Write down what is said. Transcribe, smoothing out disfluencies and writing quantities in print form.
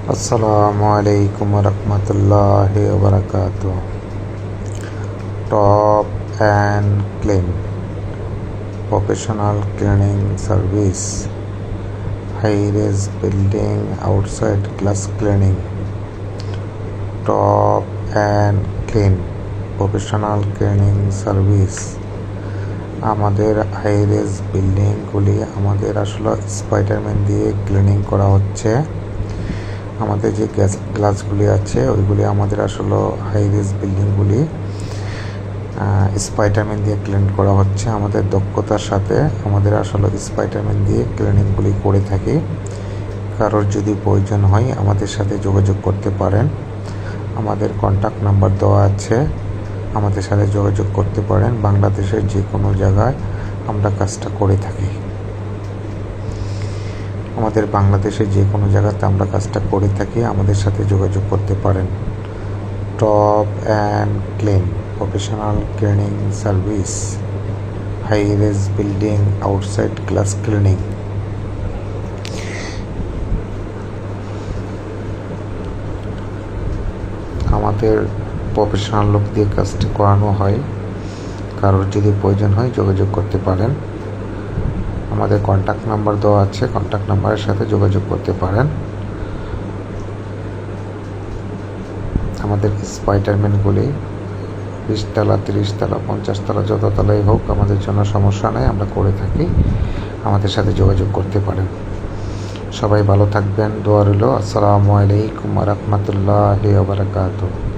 Assalamualaikum warahmatullahi wabarakatuh. Top and Clean Professional Cleaning Service. High-rise building outside glass cleaning. Top and Clean Professional Cleaning Service. আমাদের high-raise বিল্ডিংগুলি আমাদের আসলে Spiderman দিয়ে cleaning করা হচ্ছে। আমাদের যে গ্লাসগুলি আছে ওইগুলি আমাদের আসলে হাই-রেজ বিল্ডিংগুলি স্পাইডারম্যান দিয়ে ক্লিন করা হচ্ছে। আমাদের দক্ষতার সাথে আমাদের আসলে স্পাইডারম্যান দিয়ে ক্লিনিংগুলি করে থাকি। কারোর যদি প্রয়োজন হয় আমাদের সাথে যোগাযোগ করতে পারেন। আমাদের কন্ট্যাক্ট নাম্বার দেওয়া আছে, আমাদের সাথে যোগাযোগ করতে পারেন। বাংলাদেশের যে কোনো জায়গায় আমরা কাজটা করে থাকি। আমাদের বাংলাদেশের যে কোনো জায়গাতে আমরা কাজটা করে থাকি, আমাদের সাথে যোগাযোগ করতে পারেন। Top and clean professional cleaning service, high-raise building outside glass cleaning. আমাদের প্রফেশনাল লোক দিয়ে কাজটা করানো হয়। কারোর যদি প্রয়োজন হয় যোগাযোগ করতে পারেন। আমাদের কন্ট্যাক্ট নাম্বার দেওয়া আছে, কন্ট্যাক্ট নাম্বারের সাথে যোগাযোগ করতে পারেন। আমাদের স্পাইডারম্যানগুলি 20 তলা, 30 তলা, 50 তলা, যত তলাই হোক আমাদের জন্য সমস্যা নেই, আমরা করে থাকি। আমাদের সাথে যোগাযোগ করতে পারেন। সবাই ভালো থাকবেন, দোয়া রইল। আসসালামু আলাইকুম ওয়া রাহমাতুল্লাহি ওয়া বারাকাতুহু।